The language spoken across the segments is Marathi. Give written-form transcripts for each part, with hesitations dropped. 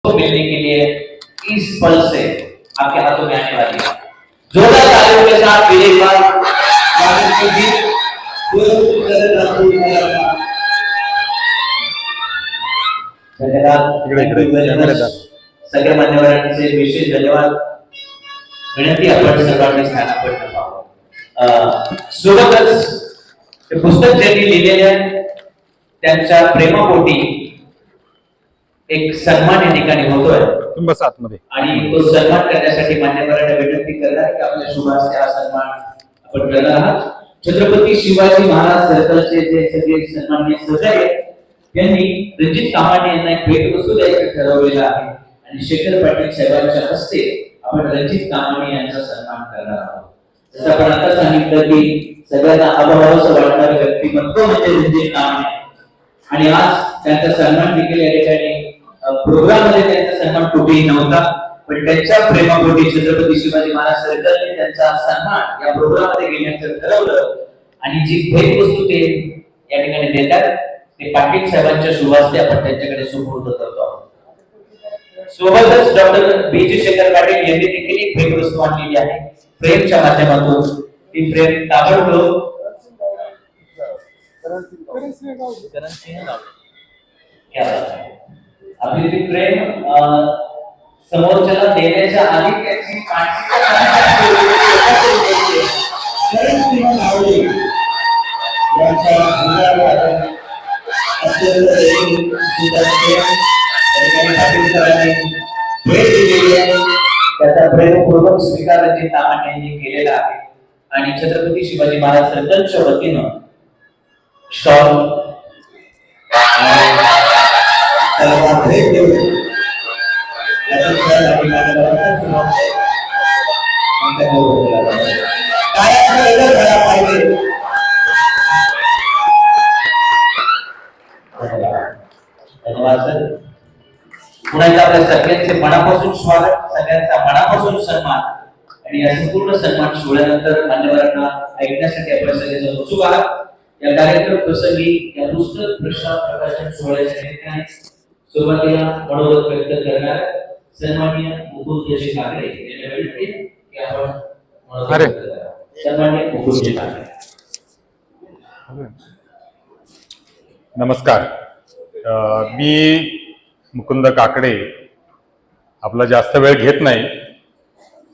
को मिलने के लिए इस पल से आपके हाथों में आने वाली है। जोरदार तालियों के साथ मेरे बार धन्यवाद सगळ्या मान्यवरांचे विशेष धन्यवाद। विनंती आपण सर्वांनी स्थानापन्न व्हावं। सोबतच पुस्तक ज्यांनी लिहिलेले आहे त्यांच्या प्रेमापोटी एक सन्मान या ठिकाणी होतोय आणि तो सन्मान करण्यासाठी मान्यवरांना विनंती करणार की आपल्या शुभास हा सन्मान आपण करणार आहात। छत्रपती शिवाजी महाराज सर्कलचे जे सगळे सन्माननीय सहकारी यांनी रणजित कामाटे यांना एक भेटवस्तू द्यायचं ठरवलेलं आहे आणि शेखर पाटील साहेबांच्या हस्ते आपण रणजित कामाटे यांचा सन्मान करणार आहोत। जसं आपण आता सांगितलं की सगळ्यांना अभावाचं वाटणारं व्यक्तिमत्व म्हणजे रणजित कामाटे आणि आज त्यांचा सन्मान देखील या ठिकाणी प्रोग्राम मध्ये त्यांचा सन्मान कुठेही नव्हता, पण त्यांच्या प्रेमापोटी छत्रपती शिवाजी महाराज सर्कलने त्यांचा सन्मान या प्रोग्राम मध्ये घेण्याचं ठरवलं आणि जी भेटवस्तू ते या ठिकाणी देतात ते पाटील साहेबांच्या शुभास्ते आपण त्यांच्याकडे सुपूर्द करतो आहोत। सोबतच डॉक्टर बी.जी. शेखर पाटील यांनी देखील एक भेटवस्तू आणलेली आहे फ्रेमच्या माध्यमातून। ती फ्रेम ताबडतोब आपली ती फ्रेम समोरच्याला देण्याच्या आधी त्याची त्याचा प्रेमपूर्वक स्वीकार रणजित कामाटे यांनी केलेला आहे आणि छत्रपती शिवाजी महाराज सर्कलच्या वतीनं स्टॉल पुन्हा एकदा आपल्या सगळ्यांचे मनापासून स्वागत, सगळ्यांचा मनापासून सन्मान आणि या संपूर्ण सन्मान सोहळ्यानंतर मान्यवरांना ऐकण्यासाठी आपण सगळे उत्सुक आहात। या कार्यक्रम प्रसंगी या पुस्तक प्रकाशन सोहळ्याच्या निमित्ताने सुरुवातीला मनोगत व्यक्त करणार सन्माननीय मुकुंदजी ठाकरे यांना विनंती की आपण सन्माननीय मुकुंदजी ठाकरे। नमस्कार, मी मुकुंद काकडे आपला जास्त वेळ घेत नाही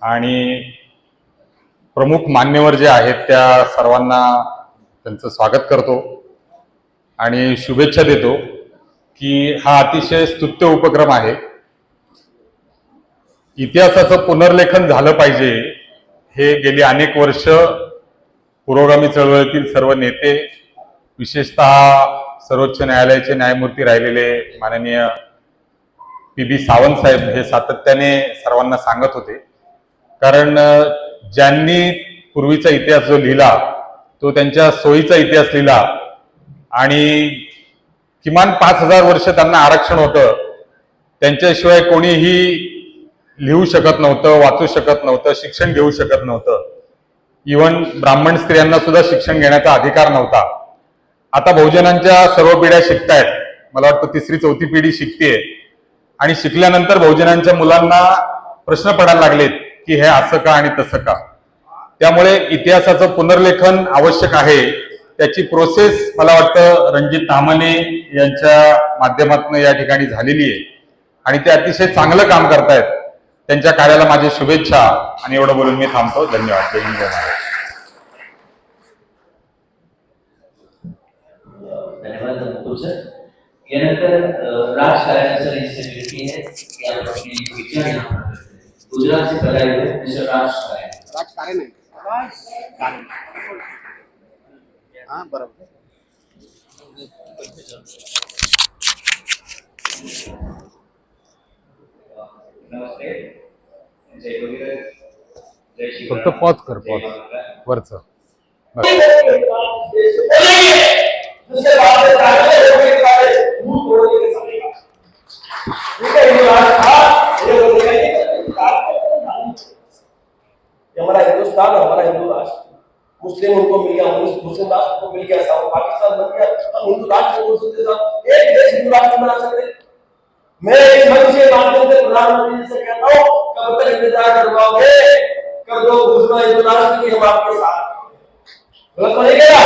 आणि प्रमुख मान्यवर जे आहेत त्या सर्वांना त्यांचं स्वागत करतो आणि शुभेच्छा देतो की हा अतिशय स्तुत्य उपक्रम आहे। इतिहासाचं पुनर्लेखन झालं पाहिजे हे गेली अनेक वर्ष पुरोगामी चळवळीतील सर्व नेते, विशेषतः सर्वोच्च न्यायालयाचे न्यायमूर्ती राहिलेले माननीय पी.बी. सावंत साहेब हे सातत्याने सर्वांना सांगत होते। कारण ज्यांनी पूर्वीचा इतिहास जो लिहिला तो त्यांच्या सोयीचा इतिहास लिहिला आणि किमान 5000 वर्ष त्यांना आरक्षण होतं, त्यांच्याशिवाय कोणीही लिहू शकत नव्हतं, वाचू शकत नव्हतं, शिक्षण घेऊ शकत नव्हतं। इव्हन ब्राह्मण स्त्रियांना सुद्धा शिक्षण घेण्याचा अधिकार नव्हता। आता बहुजनांच्या सर्व पिढ्या शिकतायत, मला वाटतं तिसरी चौथी पिढी शिकतेय आणि शिकल्यानंतर बहुजनांच्या मुलांना प्रश्न पडायला लागलेत की हे असं का आणि तसं का। त्यामुळे इतिहासाचं पुनर्लेखन आवश्यक आहे। त्याची प्रोसेस मला वाटतं रणजित तामाणे यांच्या माध्यमातून या ठिकाणी झालेली आहे आणि ते अतिशय चांगलं काम करतायत। त्यांच्या कार्याला माझी शुभेच्छा आणि एवढं बोलून मी थांबतो। धन्यवाद। जय हिंद, जय महाराष्ट्र। धन्यवाद मुकुंद सर। यानंतर राजकारण सर इससे विनती है कि आप अपने विचार यहाँ पर गुजरात से पधारे हुए मिस्टर राजकारण है। हाँ बराबर। नमस्ते, जय गुरुदेव, जय श्री फक्त पॉज कर, पॉज वरचं दूसरे बात से ताकत होने के बाद मुंह तोड़ने के समय ठीक है। ये बात था, ये बोलने का ये हमारा हिंदुस्तान, हमारा हिंदू राष्ट्र, मुस्लिम उनको मिल गया, मुस्लिम राष्ट्र को मिल गया, पाकिस्तान बन गया, हम हिंदू राष्ट्र को एक देश हिंदू राष्ट्र बना सकते। मैं इस मंच के माध्यम से प्रधानमंत्री जी से कहता हूं, कब तक इंतजार करवाओगे? कर दो घोषणा इस राष्ट्र की, हम आपके साथ गलत नहीं गया।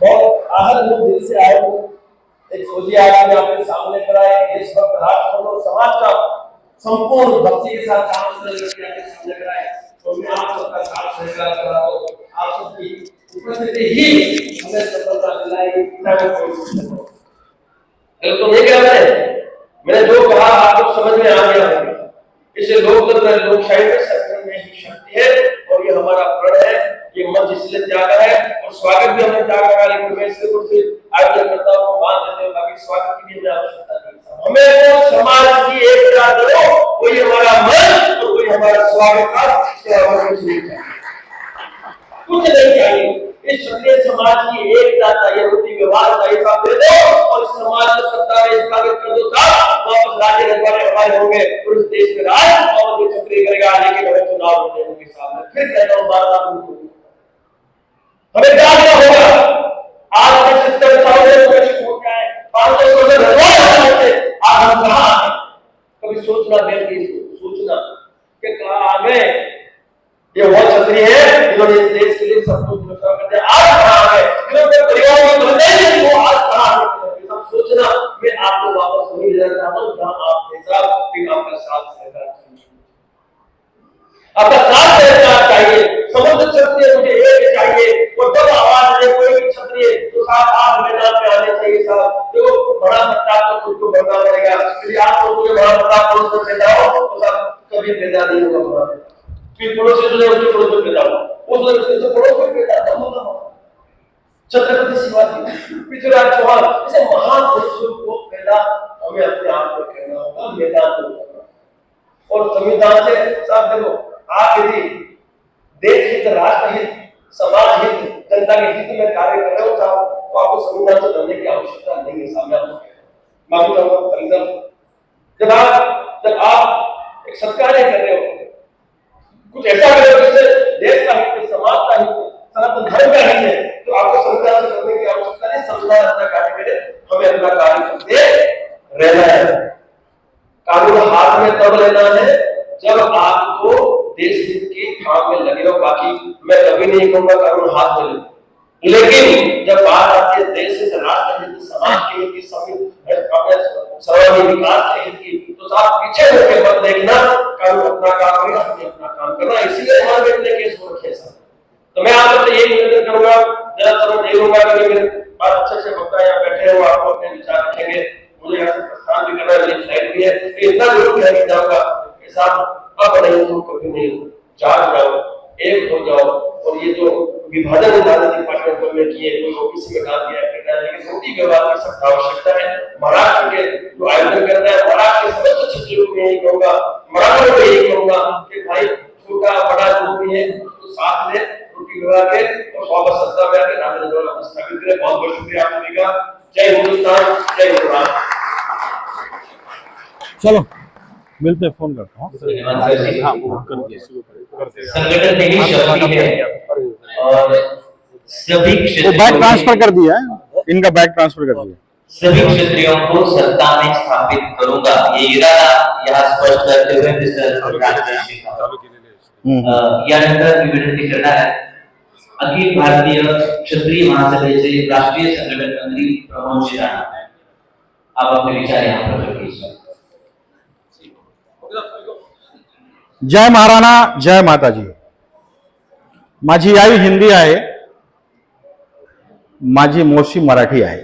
बहुत आहत हूं, दिल से आया हूं। एक सोचिए आपने आपके सामने करा है देशभक्त राष्ट्र और समाज का संपूर्ण भक्ति के साथ काम करने के लिए सामने करा है, तो मैं आप सबका साथ सहकार कर रहा हूं। आप सबकी उपस्थिति ही हमें सफलता दिलाएगी। तो ये क्या मैंने जो कहा आप लोग समझ में आ गया होगा। इसे लोकतंत्र लोकशाही के संगठन में ही शक्ति है और ये हमारा प्रण है। ये मंच इसलिए त्यागा है और स्वागत भी हमने त्यागा है, लेकिन मैं इसके कुछ आयोजन करता हूँ, मान देते हो बाकी स्वागत की भी आवश्यकता नहीं। हमें तो समाज की एकता दो, कोई हमारा मंच और कोई हमारा स्वागत का कुछ नहीं चाहिए। इस क्षत्रिय समाज की एकता चाहिए, रीति व्यवहार चाहिए, सब दे दो और इस समाज को सत्ता में स्थापित कर दो साहब। वापस राज्य रखवाले हमारे होंगे और इस देश में राज और जो क्षत्रिय करेगा, लेकिन हमें चुनाव होने होंगे सामने। फिर कहता हूँ बार बार हमें क्या होगा? आज के 70 साल से छूट जाए 500 से आज हम कहाँ आए? कभी सोचना बेहतर सोचना कि कहाँ आ गए? ये वो क्षत्रिय है जिन्होंने इस देश के लिए सब कुछ करते हैं। आज कहाँ आ गए? जिन्होंने परिवार में बनते हैं वो आज कहाँ आ गए? सब सोचना। मैं आपको वापस वही लेना चाहता हूँ जहाँ आप थे साहब, फिर आपका साथ सहकार चाहिए, आपका साथ सहकार चाहिए। समस्त क्षत्रिय मुझे एक चाहिए और जब आवाज दे कोई भी क्षत्रिय तो साहब आप मैदान में आने चाहिए साहब। देखो बड़ा प्रताप तो खुद को बढ़ना पड़ेगा। यदि आप सोचोगे बड़ा प्रताप पड़ोस में पैदा हो तो साहब कभी पैदा नहीं होगा। फिर पड़ोस से उसके पड़ोस में पैदा हो, उससे पड़ोस में पैदा होगा। छत्रपति शिवाजी, पृथ्वीराज चौहान ऐसे महान पुरुषों को पैदा हमें अपने आप में करना होगा, मैदान में करना। और संविधान से साहब देखो, आप यदि देश हित, राष्ट्र हित, समाज हित, जनता के हित में कार्य कर रहे हो साहब, तो आपको संविधान से डरने की आवश्यकता नहीं है। सामने मालूम जब आप एक सरकार कर रहे हो, कुछ ऐसा कर रहे हो जिससे देश का हित, समाज का हित, सनातन धर्म का हित है, तो आपको संविधान से डरने की आवश्यकता नहीं। संविधान अपना कार्य करे, हमें अपना कार्य करते रहना है। कानून हाथ में तब लेना है जब आपको देश हित के काम में लगे हो। बाकी मैं कभी नहीं कहूंगा कानून हाथ में ले, लेकिन जब बात आती है देश हित, राष्ट्र हित, समाज के हित की, सर्वांगीण विकास के हित की, तो साहब पीछे होकर मत देखना। कानून अपना काम करेगा, हमने अपना काम करना। इसीलिए हमारे बेटे केस हो रखे हैं। तो मैं आप सबसे यही निवेदन करूंगा, जरा समय नहीं होगा कि मेरे बात अच्छे से वक्ता यहाँ बैठे हो, आपको अपने विचार रखेंगे। मुझे यहाँ से प्रस्थान भी करना है, मेरी फ्लाइट भी है, इतना जरूर कहने जाऊंगा कि साहब अब नहीं हो कभी नहीं हो, जाग जाओ, एक हो जाओ। और ये जो विभाजन राजनीतिक पार्टियों ने किए, कोई ओबीसी में डाल दिया, लेकिन रोटी व्यवहार की सख्त आवश्यकता है। महाराष्ट्र के जो आयोजन कर रहे हैं, महाराष्ट्र के समस्त क्षेत्रों में यही कहूंगा, मराठों को यही कहूंगा कि भाई छोटा बड़ा जो भी है उसको साथ ले, रोटी व्यवहार के और वापस सत्ता में आके राजनीति स्थापित करें। बहुत बहुत शुक्रिया आप सभी का। जय हिंदुस्तान, जय हिंदुस्तान। चलो मिलते, फोन करता हूँ। संगठन में ही शक्ति है और सभी वो बैक ट्रांसफर कर दिया है, इनका बैक ट्रांसफर कर दिया। सभी क्षत्रियों को सत्ता में स्थापित करूंगा, ये इरादा यहाँ स्पष्ट करते हुए मिस्टर यानंतर मी विनंती करणार आहे अखिल भारतीय क्षत्रिय महासभेचे राष्ट्रीय संघटन मंत्री प्रमोद जी राणा, आप अपने विचार यहाँ प्रकट कीजिए। जय महाराणा, जय माताजी। माझी आई हिंदी आहे, माझी मोशी मराठी आहे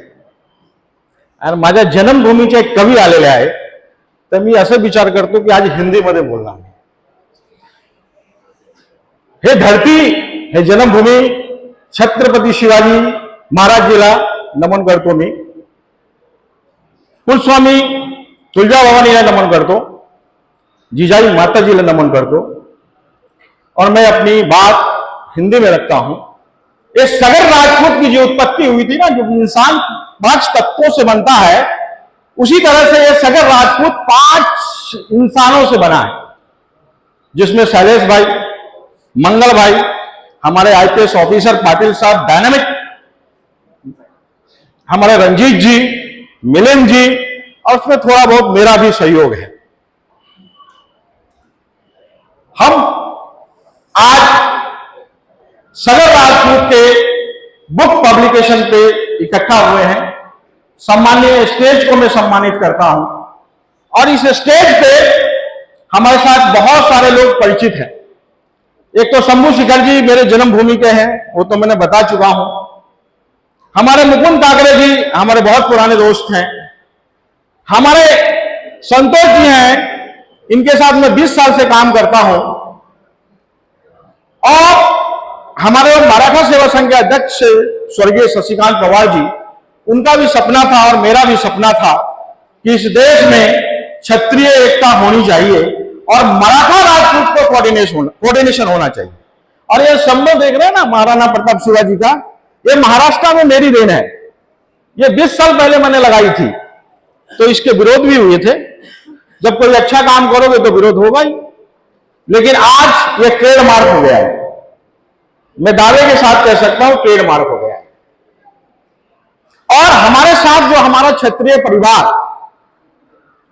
आणि माझ्या जन्मभूमीचे एक कवी आलेले आहे, तर मी असं विचार करतो की आज हिंदीमध्ये बोलणार। हे धरती, हे जन्मभूमी छत्रपती शिवाजी महाराजजीला नमन करतो मी, कुलस्वामी तुळजाभवानीला नमन करतो, जिजाई माताजी ने नमन करतो। और मैं अपनी बात हिंदी में रखता हूं। ये सगर राजपूत की जो उत्पत्ति हुई थी ना, जो इंसान 5 तत्वों से बनता है, उसी तरह से ये सगर राजपूत 5 इंसानों से बना है, जिसमें शैलेश भाई, मंगल भाई, हमारे आईपीएस ऑफिसर पाटिल साहब डायनामिक, हमारे रंजीत जी, मिलिंद जी, और उसमें थोड़ा बहुत मेरा भी सहयोग है। हम आज सगर राजपूत के बुक पब्लिकेशन पे इकट्ठा हुए हैं। सम्मानीय स्टेज को मैं सम्मानित करता हूं, और इस स्टेज पे हमारे साथ बहुत सारे लोग परिचित हैं। एक तो शंभू शिखर जी मेरे जन्मभूमि के हैं, वो तो मैंने बता चुका हूं। हमारे मुकुंद काकरे जी हमारे बहुत पुराने दोस्त हैं। हमारे संतोष जी हैं, इनके साथ मैं 20 साल से काम करता हूं। और हमारे मराठा सेवा संघ के अध्यक्ष स्वर्गीय शशिकांत पवार जी, उनका भी सपना था और मेरा भी सपना था कि इस देश में क्षत्रिय एकता होनी चाहिए और मराठा राजपूत को कोऑर्डिनेशन होना चाहिए। और ये संबंध देख रहे हैं ना महाराणा प्रताप शिवाजी का, ये महाराष्ट्र में मेरी देन है। ये 20 साल पहले मैंने लगाई थी, तो इसके विरोध भी हुए थे। जब कोई अच्छा काम करोगे तो विरोध होगा ही, लेकिन आज ये ट्रेडमार्क हो गया है। मैं दावे के साथ कह सकता हूं ट्रेडमार्क हो गया है। और हमारे साथ जो हमारा क्षत्रिय परिवार,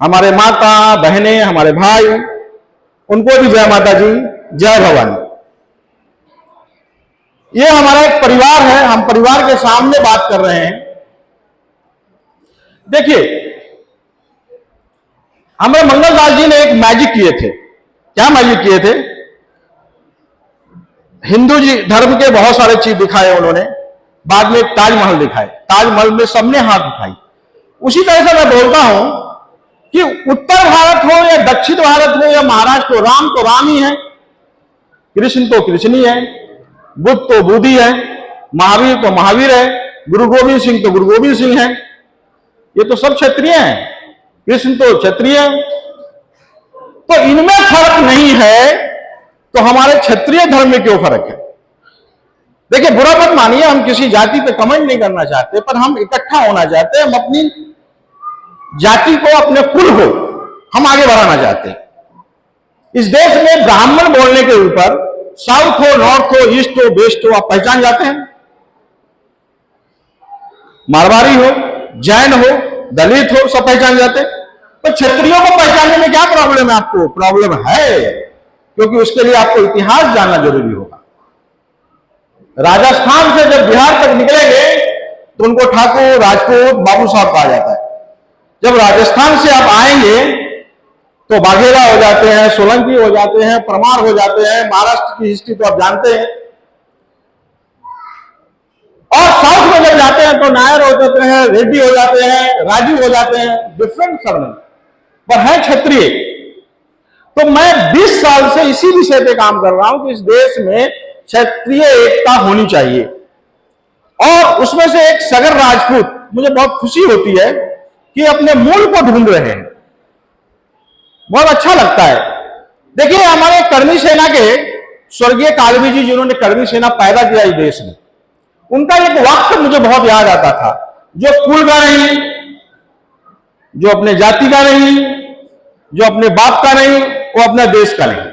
हमारे माता बहनें, हमारे भाई, उनको भी जय माता जी, जय भवानी। ये हमारा एक परिवार है, हम परिवार के सामने बात कर रहे हैं। देखिए, हमारे मंगलदास जी ने एक मैजिक किए थे। क्या मैजिक किए थे? हिंदू जी धर्म के बहुत सारे चीज दिखाए उन्होंने, बाद में ताजमहल दिखाए। ताजमहल में सबने हाथ उठाई। उसी तरह से मैं बोलता हूं कि उत्तर भारत हो या दक्षिण भारत हो या महाराष्ट्र हो, राम तो राम ही है, कृष्ण तो कृष्ण ही है, बुद्ध तो बुद्ध ही है, महावीर तो महावीर है, गुरु गोविंद सिंह तो गुरु गोविंद सिंह है। ये तो सब क्षत्रिय हैं, कृष्ण तो क्षत्रिय है। तो इनमें फर्क नहीं है, तो हमारे क्षत्रिय धर्म में क्यों फर्क है? देखिए, बुरा मत मानिए, हम किसी जाति पे कमेंट नहीं करना चाहते, पर हम इकट्ठा होना चाहते हैं। हम अपनी जाति को, अपने कुल को हम आगे बढ़ाना चाहते हैं। इस देश में ब्राह्मण बोलने के ऊपर साउथ हो, नॉर्थ हो, ईस्ट हो, वेस्ट हो, आप पहचान जाते हैं। मारवाड़ी हो, जैन हो, दलित हो, सब पहचान जाते हैं। तो क्षत्रियों को पहचानने में क्या प्रॉब्लम है? आपको प्रॉब्लम है, क्योंकि उसके लिए आपको इतिहास जानना जरूरी होगा। राजस्थान से जब बिहार तक निकलेंगे तो उनको ठाकुर, राजपूत, बाबू साहब कहा जाता है। जब राजस्थान से आप आएंगे तो बाघेला हो जाते हैं, सोलंकी हो जाते हैं, परमार हो जाते हैं। महाराष्ट्र की हिस्ट्री तो आप जानते हैं। और साउथ में जब जाते हैं तो नायर हो जाते हैं, रेड्डी हो जाते हैं, राजू हो जाते हैं, डिफरेंट सरनेम, पर है क्षत्रिय। तो मैं 20 साल से इसी विषय पे काम कर रहा हूं कि इस देश में क्षत्रिय एकता होनी चाहिए। और उसमें से एक सगर राजपूत, मुझे बहुत खुशी होती है कि अपने मूल को ढूंढ रहे हैं, बहुत अच्छा लगता है। देखिए, हमारे कर्मी सेना के स्वर्गीय कालवी जी, जिन्होंने कर्मी सेना पैदा किया इस देश में, उनका एक वाक्य मुझे बहुत याद आता था, जो कुल का नहीं, जो अपने जाति का नहीं, जो अपने बाप का नहीं, वो अपने देश का नहीं।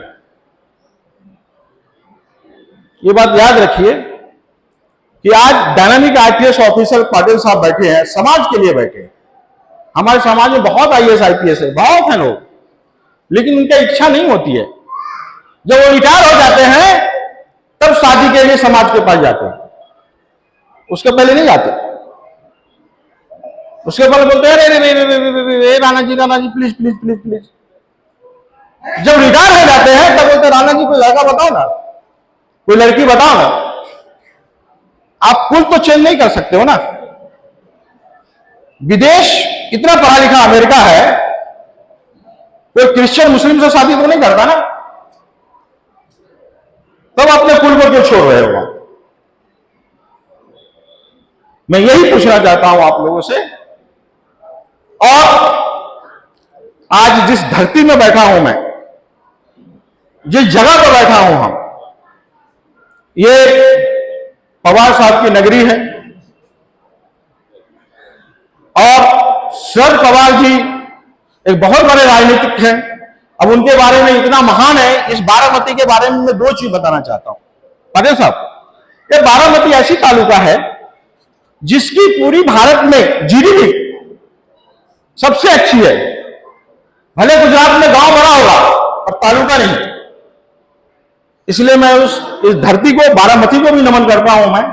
ये बात याद रखिए कि आज डायनामिक आईपीएस ऑफिसर पाटिल साहब बैठे हैं, समाज के लिए बैठे हैं। हमारे समाज में बहुत आईएएस आईपीएस है, बहुत है लोग, लेकिन उनकी इच्छा नहीं होती है। जब वो रिटायर हो जाते हैं तब शादी के लिए समाज के पास जाते हैं, उसके पहले नहीं जाते। उसके पहले बोलते हैं रे Rana ji please please please please. जब रिटायर हो जाते हैं तब बोलते राणा जी कोई लड़का बताओ ना, कोई लड़की बताओ ना। आप कुल तो चेंज नहीं कर सकते हो ना। विदेश इतना पढ़ा लिखा अमेरिका है, कोई क्रिश्चियन मुस्लिम से शादी तो नहीं करता ना, तब अपने कुल को क्यों छोड़ रहे हो? मैं यही पूछना चाहता हूं आप लोगों से। और आज जिस धरती में बैठा हूं मैं, जिस जगह पर बैठा हूं हम, ये पवार साहब की नगरी है। और शरद पवार जी एक बहुत बड़े राजनीतिक हैं। अब उनके बारे में इतना महान है, इस बारामती के बारे में मैं 2 चीज बताना चाहता हूं। पटेल साहब, ये बारामती ऐसी तालुका है जिसकी पूरी भारत में जीडीपी सबसे अच्छी है। भले गुजरात में गांव बड़ा होगा और तालुका नहीं। इसलिए मैं इस धरती को, बारामती को भी नमन करता हूं मैं।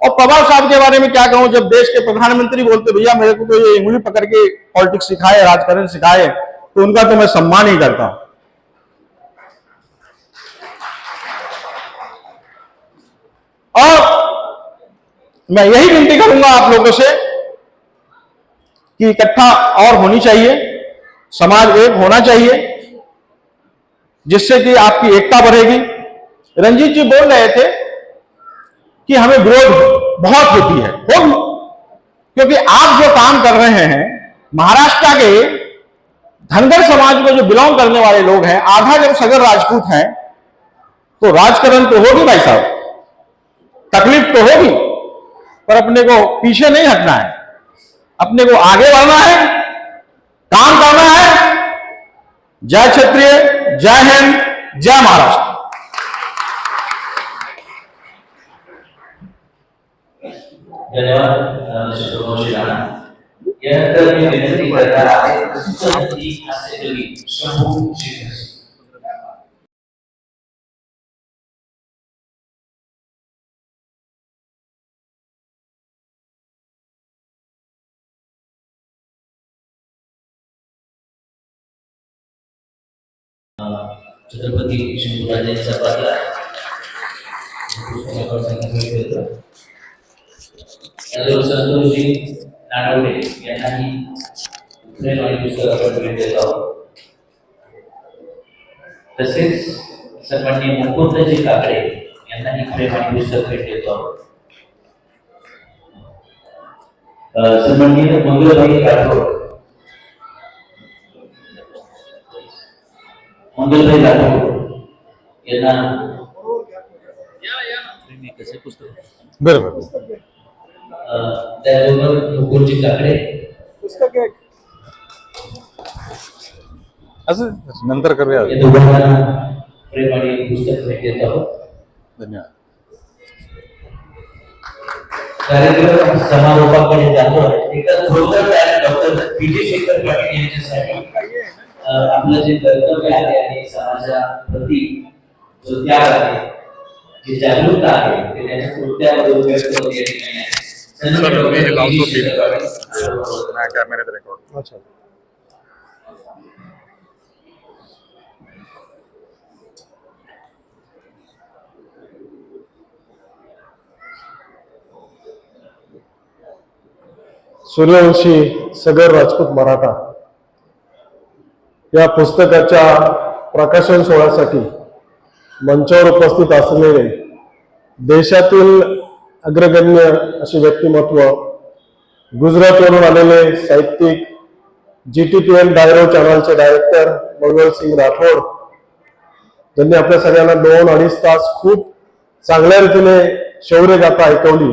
और पवार साहब के बारे में क्या कहूं, जब देश के प्रधानमंत्री बोलते भैया मेरे को तो ये उंगली पकड़ के पॉलिटिक्स सिखाए, राजकारण सिखाए, तो उनका तो मैं सम्मान ही करता हूं। और मैं यही विनती करूंगा आप लोगों से कि इकट्ठा और होनी चाहिए, समाज एक होना चाहिए, जिससे कि आपकी एकता बढ़ेगी। रंजीत जी बोल रहे थे कि हमें विरोध बहुत होती है, क्योंकि आप जो काम कर रहे हैं, महाराष्ट्र के धनगर समाज को जो बिलोंग करने वाले लोग हैं, आधा जब सगर राजपूत हैं, तो राजकरण तो होगी भाई साहब, तकलीफ तो होगी, पर अपने को पीछे नहीं हटना है, अपने को आगे बढ़ना है, काम करना है। जय क्षत्रिय, जय हिंद, जय महाराष्ट्र। धन्यवाद मिस्टर प्रमोद जी राणा। यानंतर मी विनंती करणार आहे प्रसिद्ध हास्यकवी शंभू शिरस। छत्रपती शंभूराजांचा पात्रा संतोषजी नाडवडे यांनाही प्रेमाने पुस्तक आपण भेट देत आहोत। तसेच सन्माननीय मुकुंदजी काकडे यांनाही प्रेमाने पुस्तक भेट देत आहोत। सन्माननीय मंगलभाई राठोड, मंगलभाई राठोड यांना बरोबर त्याबरोबर मुकुंदजी काकडे असं नंतर करूया। या दोघांना प्रेमाने पुस्तक भेट देत आहोत। धन्यवाद। कार्यक्रम समारोपाकडे जातो आहे। एका जोरदार टाळ्या डॉक्टर पीजे शेखर पाटील यांच्यासाठी आपलं जे कर्तव्य आहे आणि समाजाप्रती जो त्याग आहे, जी जागरूकता आहे, ते त्यांच्या कृत्यामधून व्यक्त होते या ठिकाणी आहे। अच्छा, सूर्यवंशी सगर राजपूत मराठा या पुस्तकाच्या प्रकाशन सोहळ्यासाठी मंचावर उपस्थित असलेले देशातील अग्रगण्य असे व्यक्तिमत्व, गुजरातवरून आलेले साहित्यिक, GTPN डायरो चॅनलचे डायरेक्टर मंगलसिंग राठोड, ज्यांनी आपल्या सगळ्यांना 2-2.5 तास खूप चांगल्या रीतीने शौर्य गाथा ऐकवली,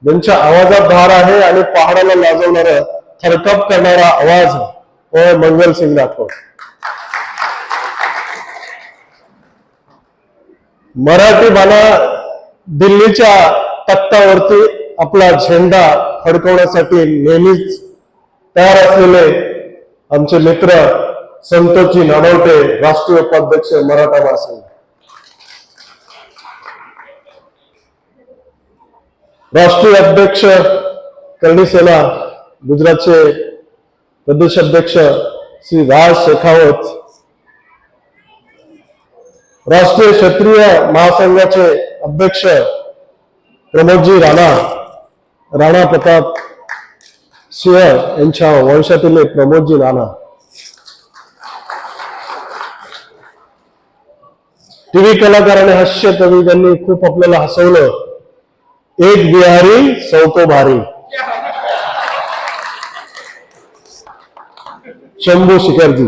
ज्यांच्या आवाजात धार आहे आणि पहाडाला लाजवणारा, थरकाप करणारा आवाज होय मंगलसिंग राठोड। मराठी बाला दिल्लीच्या तख्तावरती आपला झेंडा फडकवण्यासाठी नेहमीच तयार असलेले आमचे मित्र संतोषजी नानवटे, राष्ट्रीय उपाध्यक्ष मराठा महासंघ, राष्ट्रीय अध्यक्ष करणी सेना गुजरातचे प्रदेश अध्यक्ष श्री राज शेखावत, राष्ट्रीय क्षत्रिय महासंघाचे अध्यक्ष प्रमोदजी राणा प्रताप सिंह यांच्या वंशातील प्रमोदजी राणा, टीव्ही कलाकार आणि हास्य कवी ज्यांनी खूप आपल्याला हसवलं, एक बिहारी सौको भारी, शंभू शिखरजी,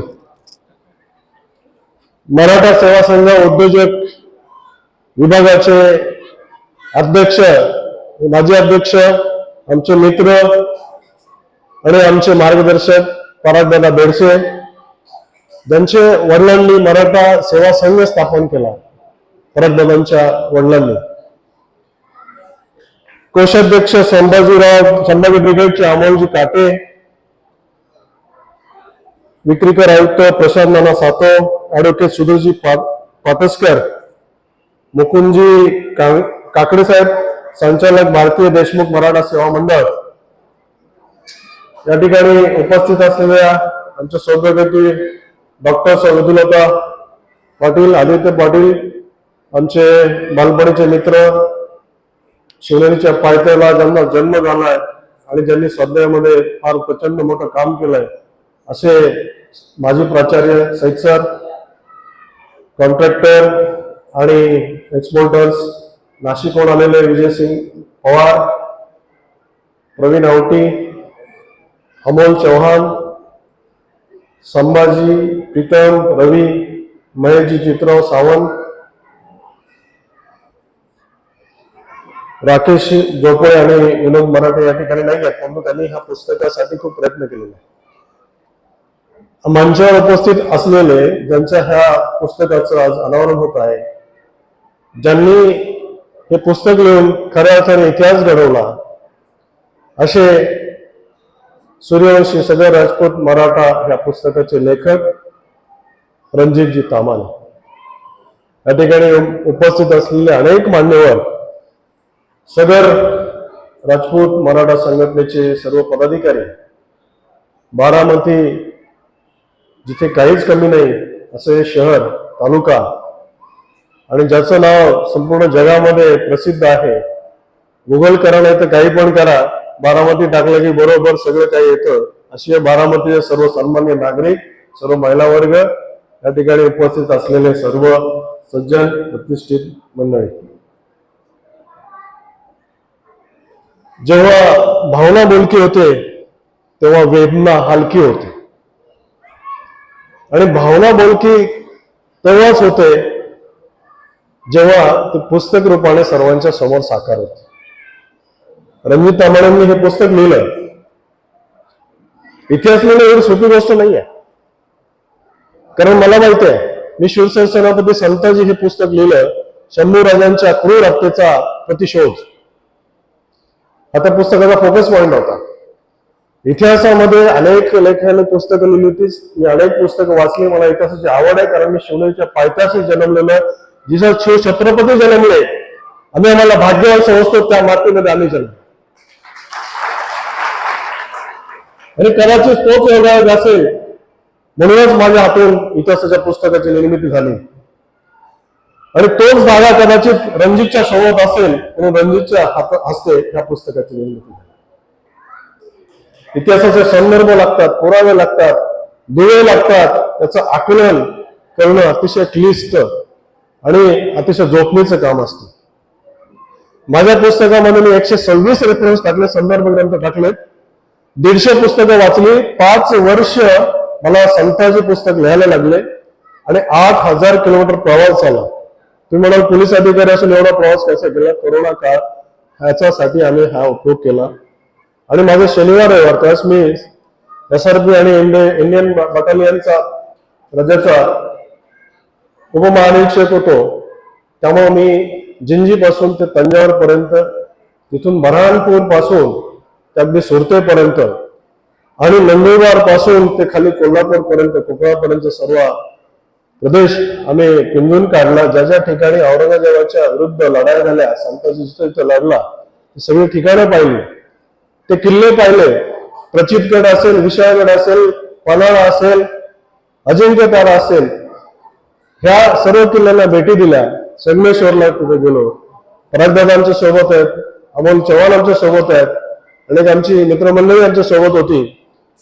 मराठा सेवा संघ उद्योजक विभागाचे अध्यक्ष, माजी अध्यक्ष, आमचे मित्र आणि आमचे मार्गदर्शक परागदादा बेडसे, ज्यांचे वडिलांनी मराठा सेवा संघ स्थापन केला, परागदादांच्या वडिलांनी, कोषाध्यक्ष संभाजी ब्रिगेडचे अमोलजी काटे, विक्रीकर आयुक्त प्रशांत नाना सातव, ॲडव्होकेट सुधीरजी पाटसकर, मुकुंदजी काकडे साहेब, संचालक भारतीय देशमुख मराठा सेवा मंडळ, या ठिकाणी उपस्थित असलेल्या आमच्या सहयोगी डॉक्टर विदुलता पाटील, आदित्य पाटील, आमचे बालपणीचे मित्र, शिवनेरीच्या पायथ्याला ज्यांना जन्म झालाय आणि ज्यांनी स्वाध्यायामध्ये फार प्रचंड मोठं काम केलंय असे माजी प्राचार्य सैद सर, कॉन्ट्रॅक्टर आणि एक्सपोर्टर्स, नाशिकहून आलेले विजयसिंग पवार, प्रवीण आवटी, अमोल चौहान, संभाजी प्रीतम, रवी, महेशजी चित्रराव सावंत, राकेश जोपळे आणि विनोद मराठे या ठिकाणी नाही आहेत, परंतु त्यांनी ह्या पुस्तकासाठी खूप प्रयत्न केलेले आहे. मंचावर उपस्थित असलेले ज्यांच्या ह्या पुस्तकाचं आज अनावरण होत आहे, ज्यांनी हे पुस्तक लिहून खऱ्या अर्थाने इतिहास घडवला असे सूर्यवंशी सगळे राजपूत मराठा या पुस्तकाचे लेखक रणजितजी तामाणे, या ठिकाणी उपस्थित असलेले अनेक मान्यवर, सदर राजपूत मराठा संघटनेचे सर्व पदाधिकारी, बारामती जिथे काहीच कमी नाही असं हे शहर, तालुका आणि ज्याचं नाव संपूर्ण जगामध्ये प्रसिद्ध आहे, गुगल करा नाही तर काही पण करा, बारामती टाकलं की बरोबर सगळं काही येतं, अशी बारामतीचे सर्व सन्मान्य नागरिक, सर्व महिला वर्ग, या ठिकाणी उपस्थित असलेले सर्व सज्जन प्रतिष्ठित मंडळी. जेव्हा भावना बोलकी होते तेव्हा वेदना हलकी होते आणि भावना बोलकी तेव्हाच होते जेव्हा ते पुस्तक रूपाने सर्वांच्या समोर साकार होते. रणजित तामाणेंनी हे पुस्तक लिहिलं. इतिहास लिहिणं एवढी सोपी गोष्ट नाही आहे, कारण मला माहिती आहे, मी शिवसेना सेनापती संताजी हे पुस्तक लिहिलं, शंभू राजांच्या क्रूर हत्येचा प्रतिशोध हा त्या पुस्तकाचा फोकस पॉइंट होता. इतिहासामध्ये अनेक लेखकांनी पुस्तकं लिहिली होती, मी अनेक पुस्तकं वाचली. मला इतिहासाची आवड आहे, कारण मी शिवनेरीच्या पायथ्याशी जन्मलेलं, जिथं शिव छत्रपती जन्मले, आम्हाला भाग्यवान समजतो त्या मातीमध्ये आम्ही जन्म, आणि कदाचित तोच योगायोग असेल म्हणूनच माझ्या हातून इतिहासाच्या पुस्तकाची निर्मिती झाली, आणि तोच धागा कदाचित रणजितच्या सोबत असेल म्हणून रणजितच्या हस्ते ह्या पुस्तकाची निर्मिती झाली. इतिहासाचे संदर्भ लागतात, पुरावे लागतात, दुवे लागतात, त्याचं आकलन करणं अतिशय क्लिष्ट आणि अतिशय जोखमीचं काम असतं. माझ्या पुस्तकामध्ये मी 126 रेफरन्स टाकले, संदर्भ ग्रंथ टाकलेत, 150 पुस्तकं वाचली, 5 वर्ष मला संताजी पुस्तक लिहायला लागले आणि 8000 किलोमीटर प्रवास झाला. तुम्ही म्हणाल पोलीस अधिकारी असून एवढा प्रवास कसा केला? कोरोना काळ ह्याच्यासाठी आम्ही हा उपयोग केला. आणि माझे शनिवार रविवार त्यावेळेस मी SRP आणि इंडियन बटालियनचा रजेचा उपमहानिरीक्षक होतो, त्यामुळे मी जिंजीपासून ते तंजावर पर्यंत, तिथून बऱ्हाणपूर पासून ते अगदी सुरतेपर्यंत आणि नंदुरबार पासून ते खाली कोल्हापूर पर्यंत, कोकणापर्यंत सर्व प्रदेश आम्ही पिंजून काढला. ज्या ज्या ठिकाणी औरंगजेबाच्या विरुद्ध लढाया झाल्या, संताजी जिथे लढला, ती सगळी ठिकाणं पाहिली, ते किल्ले पाहिले. प्रचितगड असेल, विशाळगड असेल, पन्हाळा असेल, अजिंक्यतारा असेल, ह्या सर्व किल्ल्यांना भेटी दिल्या. संगमेश्वरला तिथे गेलो, परागदादा आमच्या सोबत आहेत, अमोल चव्हाण आमच्या सोबत आहेत, अनेक आमची मित्रमंडळी आमच्या सोबत होती.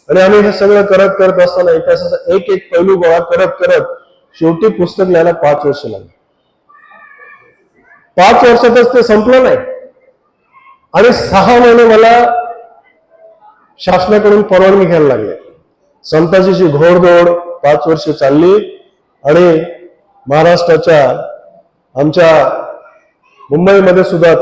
आणि आम्ही हे सगळं करत असताना इतिहासाचा एक एक पैलू गोळा करत शेवटी पुस्तक लिहायला 5 वर्ष लागली. 5 वर्षातच ते संपलं नाही, आणि 6 महिने मला शासनाकडून परवानगी घ्यायला लागले. संताजीची घोडदौड 5 वर्ष चालली, आणि महाराष्ट्राच्या आमच्या मुंबईमध्ये सुद्धा